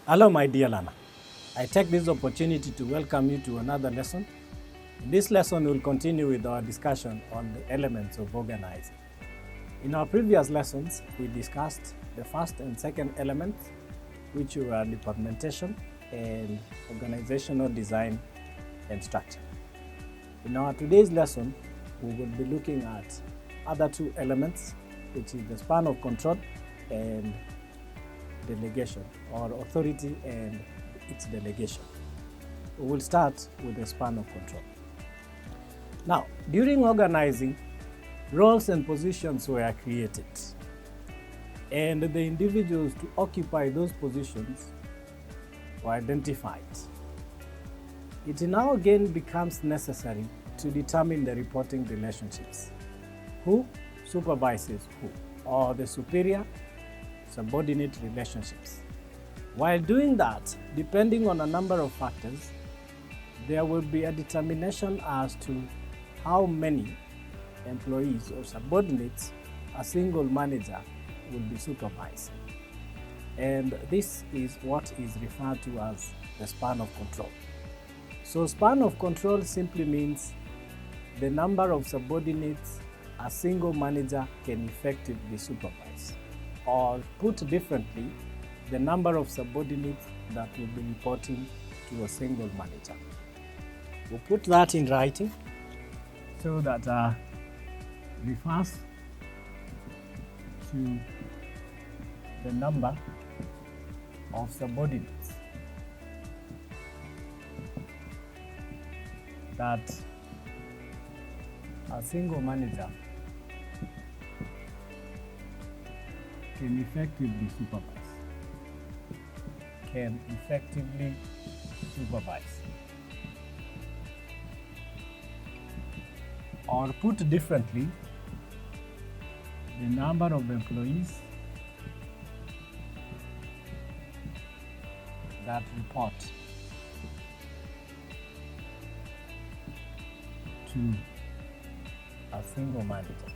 Hello, my dear learner. I take this opportunity to welcome you to another lesson. In this lesson, we'll continue with our discussion on the elements of organizing. In our previous lessons, we discussed the first and second elements, which were departmentation and organizational design and structure. In our today's lesson, we will be looking at other two elements, which is the span of control and delegation, or authority and its delegation. We will start with the span of control. Now, during organizing, roles and positions were created, and the individuals to occupy those positions were identified. It now again becomes necessary to determine the reporting relationships. Who supervises who, or the superior subordinate relationships. While doing that, depending on a number of factors, there will be a determination as to how many employees or subordinates a single manager will be supervising. And this is what is referred to as the span of control. So span of control simply means the number of subordinates a single manager can effectively supervise. Or put differently, the number of subordinates that will be reporting to a single manager. We'll put that in writing so that refers to the number of subordinates that a single manager can effectively supervise. Or put differently, the number of employees that report to a single manager.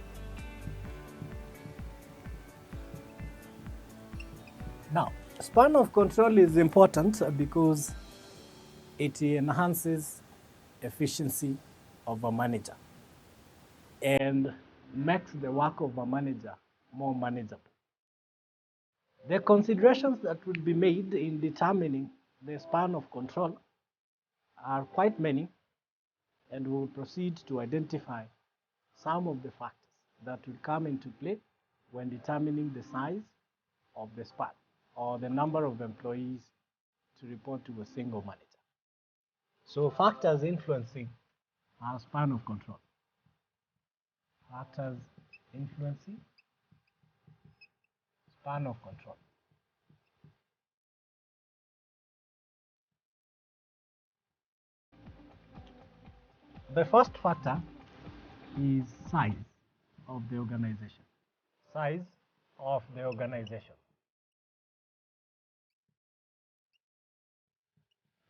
Now, span of control is important because it enhances efficiency of a manager and makes the work of a manager more manageable. The considerations that would be made in determining the span of control are quite many, and we will proceed to identify some of the factors that will come into play when determining the size of the span, or the number of employees to report to a single manager. So factors influencing our span of control. Factors influencing span of control. The first factor is size of the organization. Size of the organization.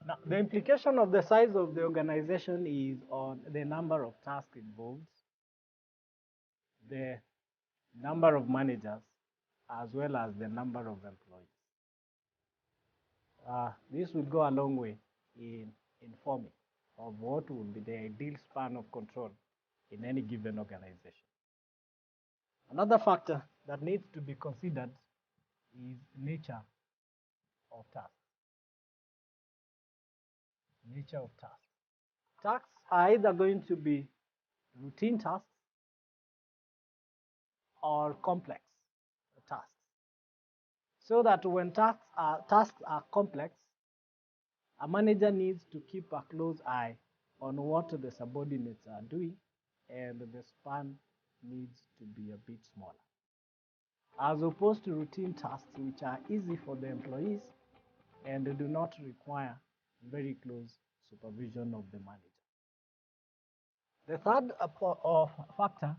Now, the implication of the size of the organization is on the number of tasks involved, the number of managers, as well as the number of employees. This will go a long way in informing of what will be the ideal span of control in any given organization. Another factor that needs to be considered is nature of tasks. Nature of tasks. Tasks are either going to be routine tasks or complex tasks. So that when tasks are complex, a manager needs to keep a close eye on what the subordinates are doing, and the span needs to be a bit smaller. As opposed to routine tasks which are easy for the employees and do not require very close supervision of the manager. The third factor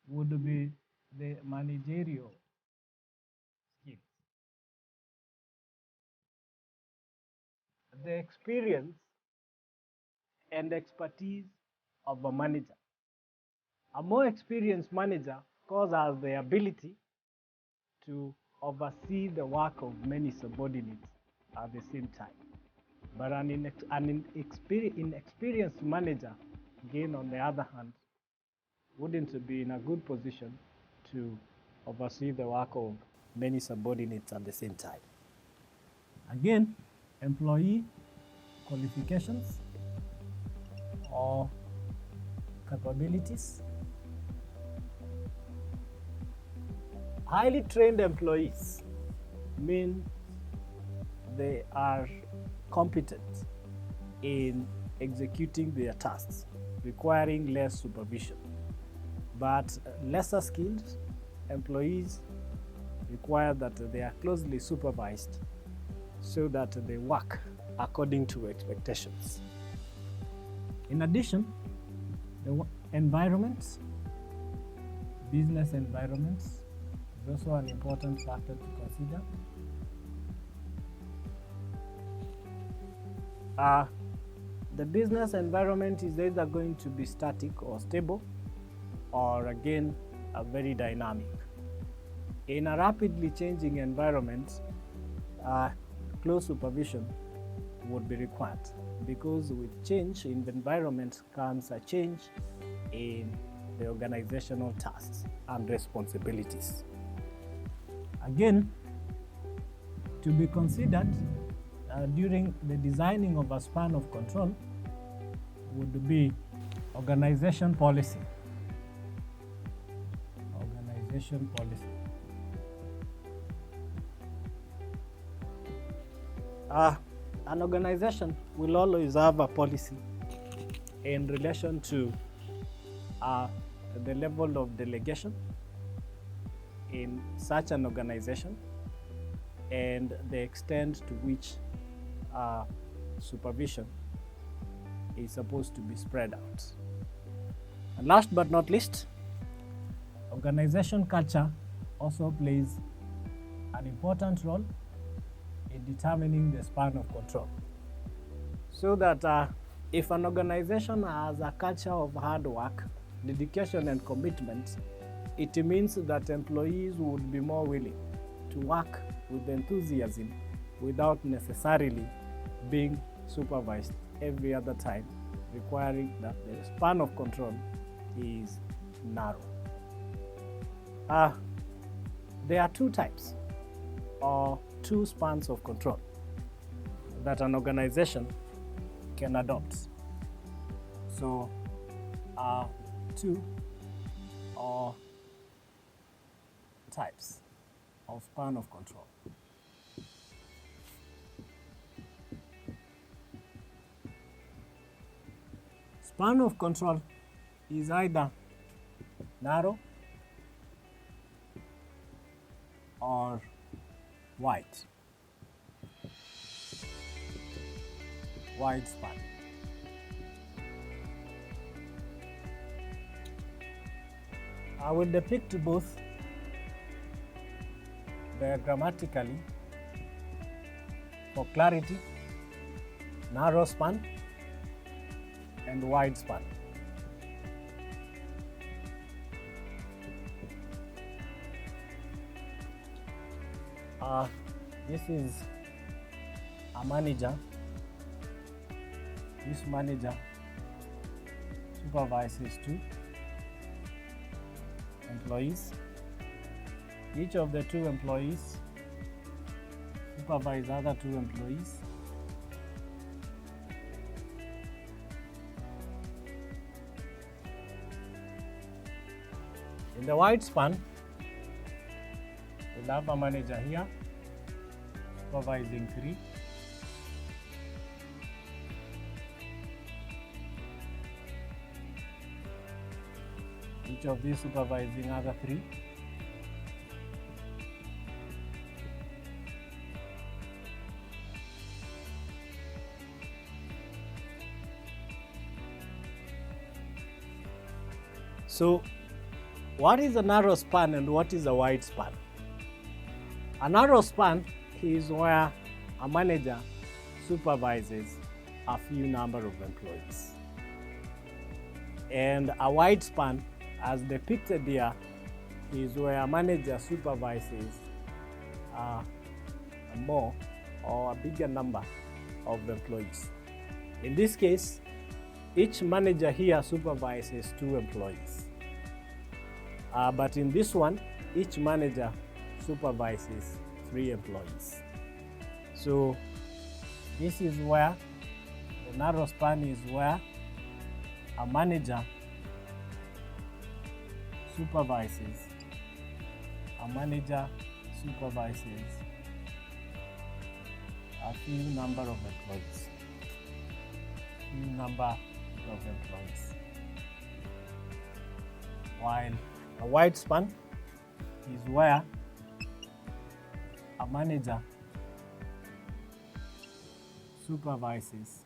would be the managerial skills. The experience and expertise of a manager. A more experienced manager, of course, has the ability to oversee the work of many subordinates at the same time. But an inexperienced manager, again, on the other hand, wouldn't be in a good position to oversee the work of many subordinates at the same time. Again, employee qualifications or capabilities. Highly trained employees mean they are competent in executing their tasks, requiring less supervision. But lesser skilled employees require that they are closely supervised so that they work according to expectations. In addition, the environments, business environments, is also an important factor to consider. The business environment is either going to be static or stable, or again, very dynamic. In a rapidly changing environment, close supervision would be required, because with change in the environment comes a change in the organizational tasks and responsibilities. Again, to be considered during the designing of a span of control would be organization policy. Organization policy. An organization will always have a policy in relation to the level of delegation in such an organization and the extent to which supervision is supposed to be spread out. And last but not least, organization culture also plays an important role in determining the span of control. So that if an organization has a culture of hard work, dedication and commitment, it means that employees would be more willing to work with enthusiasm without necessarily being supervised every other time, requiring that the span of control is narrow. There are two types or two spans of control that an organization can adopt. So, two or types of span of control. Span of control is either narrow or wide. Wide span. I will depict both diagrammatically for clarity: narrow span and wide span. This is a manager. This manager supervises two employees. Each of the two employees supervise other two employees. In the wide span, we'll have a manager here supervising three. Each of these supervising other three. So, what is a narrow span and what is a wide span? A narrow span is where a manager supervises a few number of employees. And a wide span, as depicted here, is where a manager supervises a more or a bigger number of employees. In this case, each manager here supervises 2 employees. But in this one, each manager supervises 3 employees. So this is where the narrow span is where a manager supervises a few number of employees. While a wide span is where a manager supervises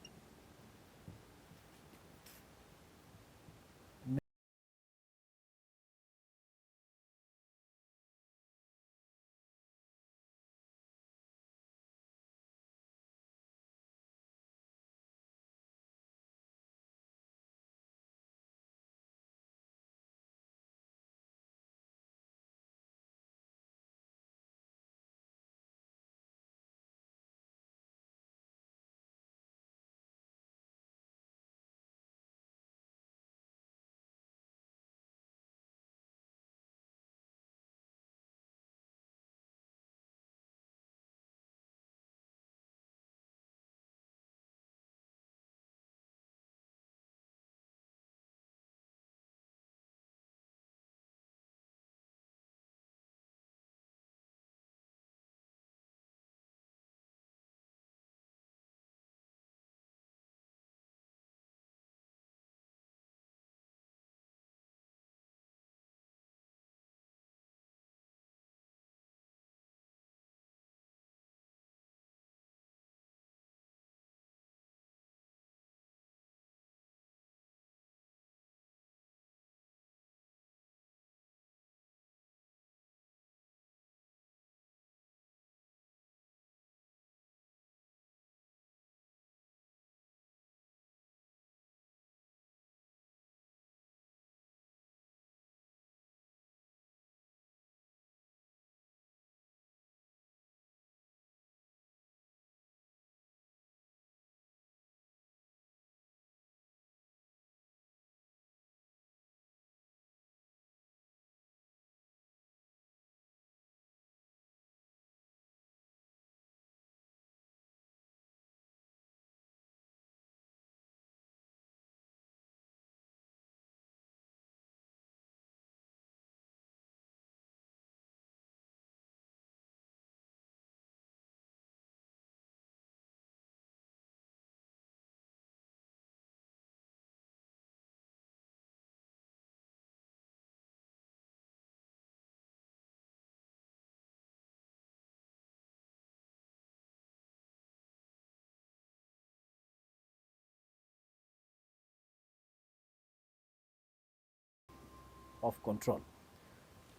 of control.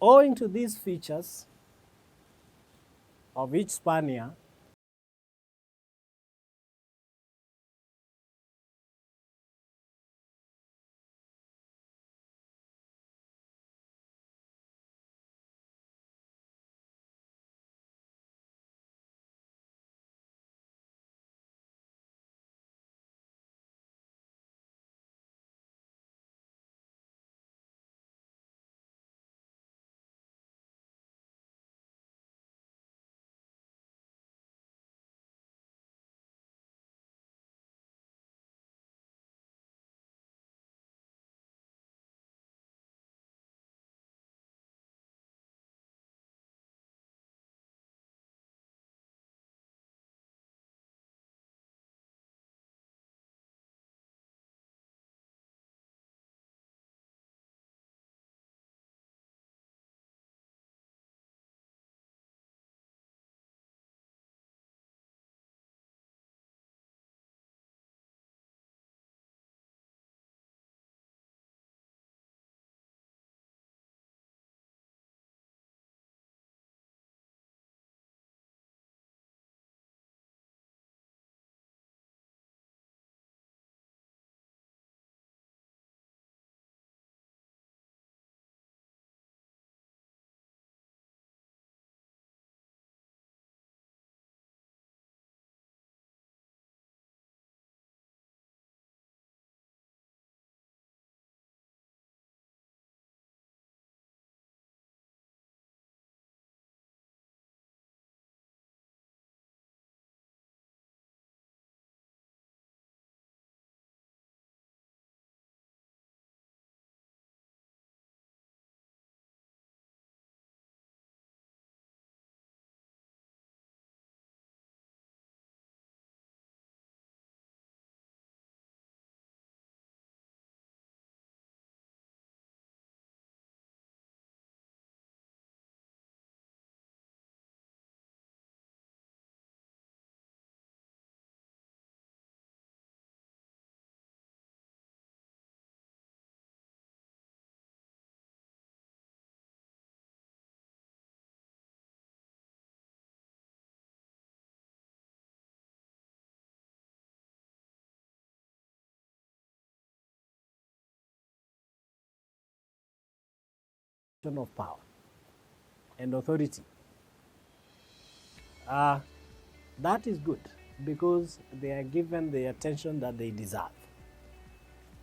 Owing to these features of each span here, of power and authority. That is good because they are given the attention that they deserve.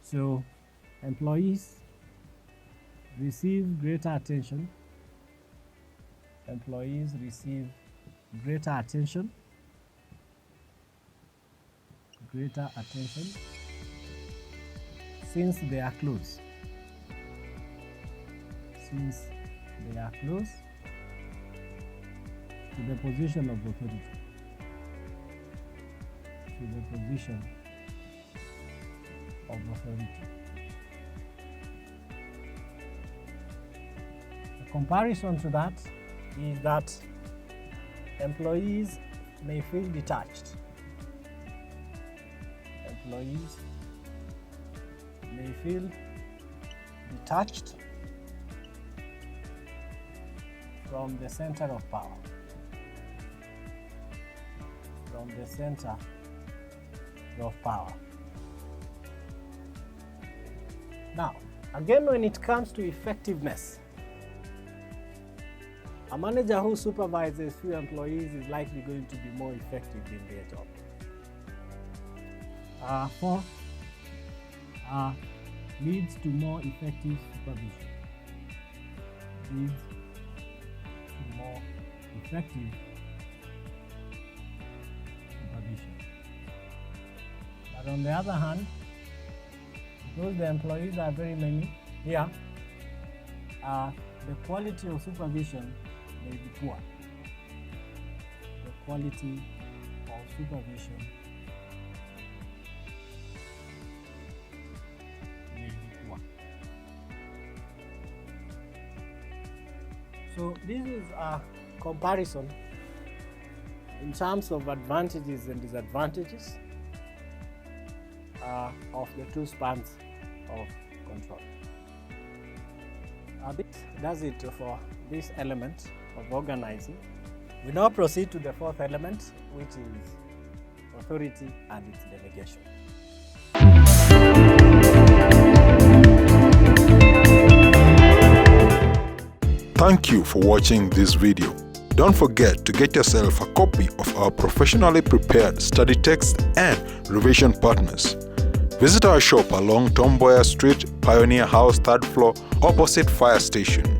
So employees receive greater attention. Employees receive greater attention. Since they are close. Since they are close to the position of authority. To the position of authority. A comparison to that is that employees may feel detached. Employees may feel detached from the center of power. From the center of power. Now, again, when it comes to effectiveness, a manager who supervises few employees is likely going to be more effective in their job. Four, leads to more effective supervision. Leads to more effective supervision. But on the other hand, because the employees are very many here, the quality of supervision may be poor. The quality of supervision may be poor. So this is a comparison in terms of advantages and disadvantages of the two spans of control. This does it for this element of organizing. We now proceed to the fourth element, which is authority and its delegation. Thank you for watching this video. Don't forget to get yourself a copy of our professionally prepared study text and revision partners. Visit our shop along Tom Boyer Street, Pioneer House, 3rd floor, opposite Fire Station.